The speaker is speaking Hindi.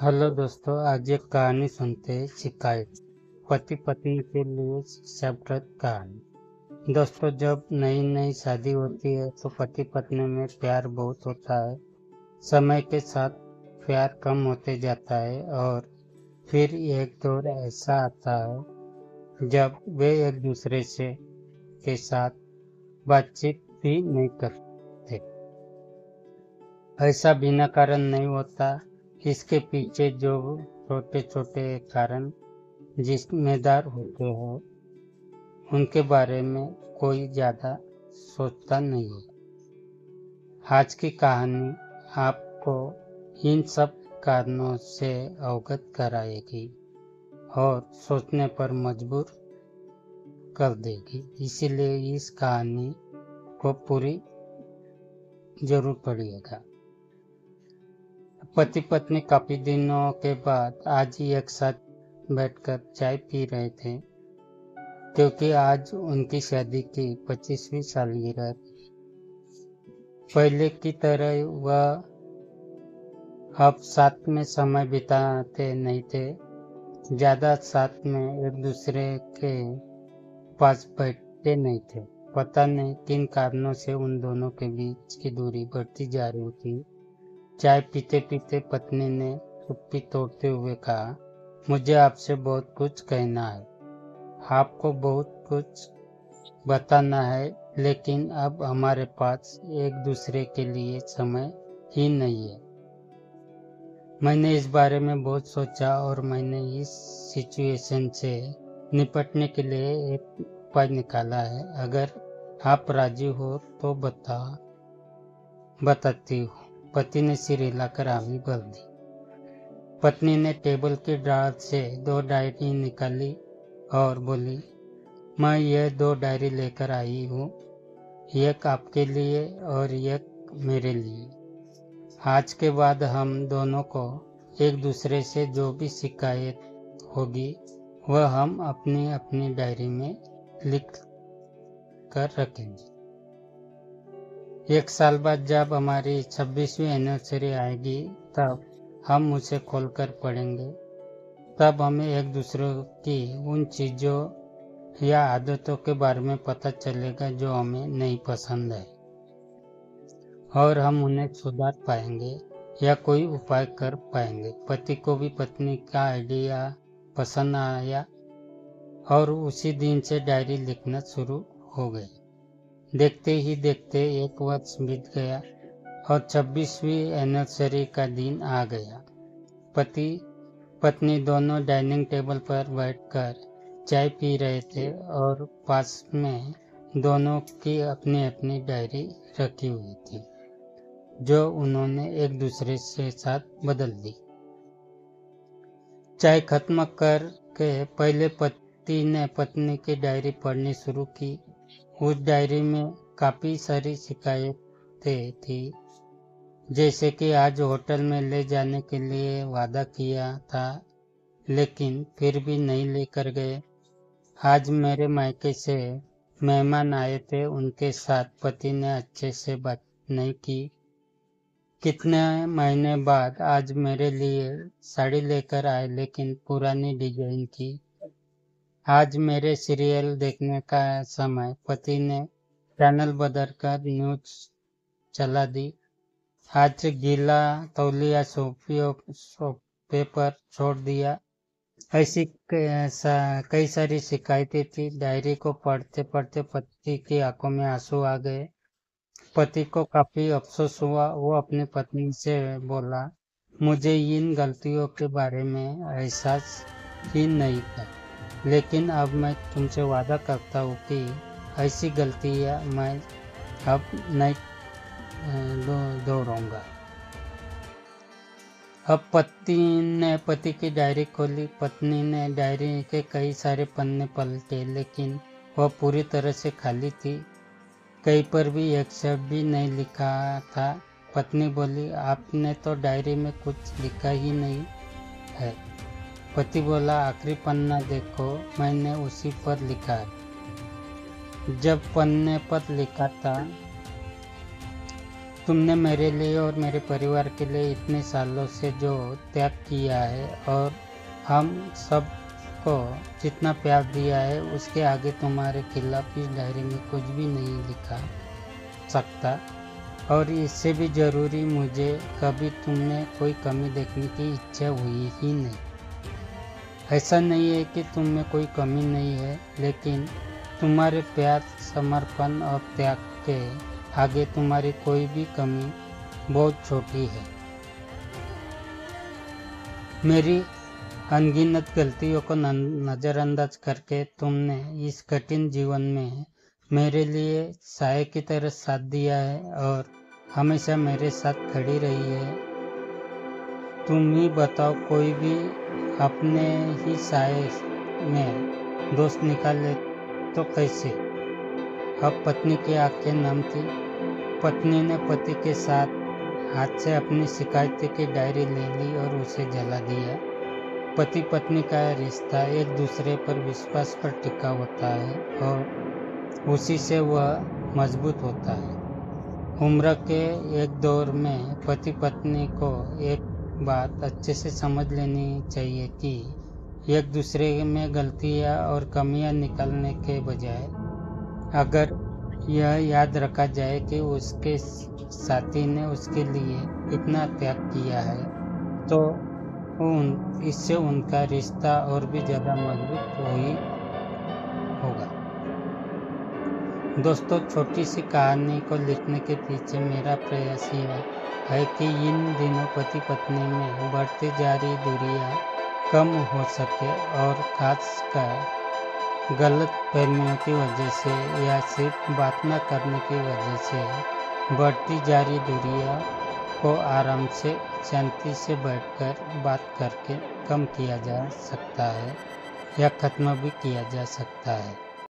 हेलो दोस्तों, आज एक कहानी सुनते हैं। शिकायत। पति पत्नी के लिए शिक्षाप्रद कहानी। दोस्तों, जब नई नई शादी होती है तो पति पत्नी में प्यार बहुत होता है। समय के साथ प्यार कम होते जाता है और फिर एक दौर ऐसा आता है जब वे एक दूसरे से के साथ बातचीत भी नहीं करते। ऐसा बिना कारण नहीं होता। इसके पीछे जो छोटे छोटे कारण जिम्मेदार होते हैं उनके बारे में कोई ज्यादा सोचता नहीं है। आज की कहानी आपको इन सब कारणों से अवगत कराएगी और सोचने पर मजबूर कर देगी। इसीलिए इस कहानी को पूरी जरूर पढ़िएगा। पति पत्नी काफी दिनों के बाद आज ही एक साथ बैठकर चाय पी रहे थे, क्योंकि आज उनकी शादी की 25वीं सालगिरह। पहले की तरह वह अब साथ में समय बिताते नहीं थे, ज्यादा साथ में एक दूसरे के पास बैठते नहीं थे। पता नहीं किन कारणों से उन दोनों के बीच की दूरी बढ़ती जा रही थी। चाय पीते पीते पत्नी ने चुप्पी तोड़ते हुए कहा, मुझे आपसे बहुत कुछ कहना है, आपको बहुत कुछ बताना है, लेकिन अब हमारे पास एक दूसरे के लिए समय ही नहीं है। मैंने इस बारे में बहुत सोचा और मैंने इस सिचुएशन से निपटने के लिए एक उपाय निकाला है। अगर आप राजी हो तो बताती हूँ। पति ने सिर हिलाकर हामी भर दी। पत्नी ने टेबल की ड्रॉअर से 2 डायरी निकाली और बोली, मैं ये 2 डायरी लेकर आई हूँ, एक आपके लिए और एक मेरे लिए। आज के बाद हम दोनों को एक दूसरे से जो भी शिकायत होगी वह हम अपनी अपनी डायरी में लिख कर रखेंगे। 1 साल बाद जब हमारी 26वीं एनिवर्सरी आएगी तब हम उसे खोलकर पढ़ेंगे। तब हमें एक दूसरे की उन चीजों या आदतों के बारे में पता चलेगा जो हमें नहीं पसंद है, और हम उन्हें सुधार पाएंगे या कोई उपाय कर पाएंगे। पति को भी पत्नी का आइडिया पसंद आया और उसी दिन से डायरी लिखना शुरू हो गई। देखते ही देखते 1 वर्ष बीत गया और 26वीं एनिवर्सरी का दिन आ गया। पति पत्नी दोनों डाइनिंग टेबल पर बैठकर चाय पी रहे थे और पास में दोनों की अपनी अपनी डायरी रखी हुई थी, जो उन्होंने एक दूसरे के साथ बदल दी। चाय खत्म करके पहले पति ने पत्नी की डायरी पढ़नी शुरू की। उस डायरी में काफी सारी शिकायतें थी, जैसे कि आज होटल में ले जाने के लिए वादा किया था लेकिन फिर भी नहीं लेकर गए। आज मेरे मायके से मेहमान आए थे, उनके साथ पति ने अच्छे से बात नहीं की। कितने महीने बाद आज मेरे लिए साड़ी लेकर आए, लेकिन पुरानी डिजाइन की। आज मेरे सीरियल देखने का समय, पति ने चैनल बदलकर न्यूज चला दी। आज गीला तौलिया सोफे पर छोड़ दिया। ऐसी कई सारी शिकायतें थी। डायरी को पढ़ते पढ़ते पति की आंखों में आंसू आ गए। पति को काफी अफसोस हुआ। वो अपनी पत्नी से बोला, मुझे इन गलतियों के बारे में एहसास ही नहीं था, लेकिन अब मैं तुमसे वादा करता हूँ कि ऐसी गलतियाँ मैं अब नहीं दोहराऊंगा। अब पति की डायरी खोली। पत्नी ने डायरी के कई सारे पन्ने पलटे, लेकिन वह पूरी तरह से खाली थी। कहीं पर भी एक शब्द भी नहीं लिखा था। पत्नी बोली, आपने तो डायरी में कुछ लिखा ही नहीं है। पति बोला, आखिरी पन्ना देखो, मैंने उसी पर लिखा है। जब पन्ने पर लिखा था तुमने मेरे लिए और मेरे परिवार के लिए इतने सालों से जो त्याग किया है और हम सब को जितना प्यार दिया है उसके आगे तुम्हारे खिलाफ इस डायरी में कुछ भी नहीं लिखा सकता। और इससे भी ज़रूरी मुझे कभी तुमने कोई कमी देखने की इच्छा हुई ही नहीं। ऐसा नहीं है कि तुम में कोई कमी नहीं है, लेकिन तुम्हारे प्यार, समर्पण और त्याग के आगे तुम्हारी कोई भी कमी बहुत छोटी है। मेरी अनगिनत गलतियों को नज़रअंदाज करके तुमने इस कठिन जीवन में मेरे लिए साए की तरह साथ दिया है और हमेशा मेरे साथ खड़ी रही है। तुम ही बताओ, कोई भी अपने ही साए में दोस्त निकाले तो कैसे। अब पत्नी की आंखें नम थी। पत्नी ने पति के साथ हाथ से अपनी शिकायत की डायरी ले ली और उसे जला दिया। पति पत्नी का रिश्ता एक दूसरे पर विश्वास पर टिका होता है और उसी से वह मजबूत होता है। उम्र के एक दौर में पति पत्नी को एक बात अच्छे से समझ लेनी चाहिए कि एक दूसरे में गलतियां और कमियां निकालने के बजाय अगर यह याद रखा जाए कि उसके साथी ने उसके लिए इतना त्याग किया है तो इससे उनका रिश्ता और भी ज़्यादा मजबूत होगा। दोस्तों, छोटी सी कहानी को लिखने के पीछे मेरा प्रयास यह है कि इन दिनों पति पत्नी में बढ़ती जा रही दूरियां कम हो सके और खासकर गलत फहमियों की वजह से या सिर्फ बात न करने की वजह से बढ़ती जा रही दूरियां को आराम से शांति से बैठकर बात करके कम किया जा सकता है या ख़त्म भी किया जा सकता है।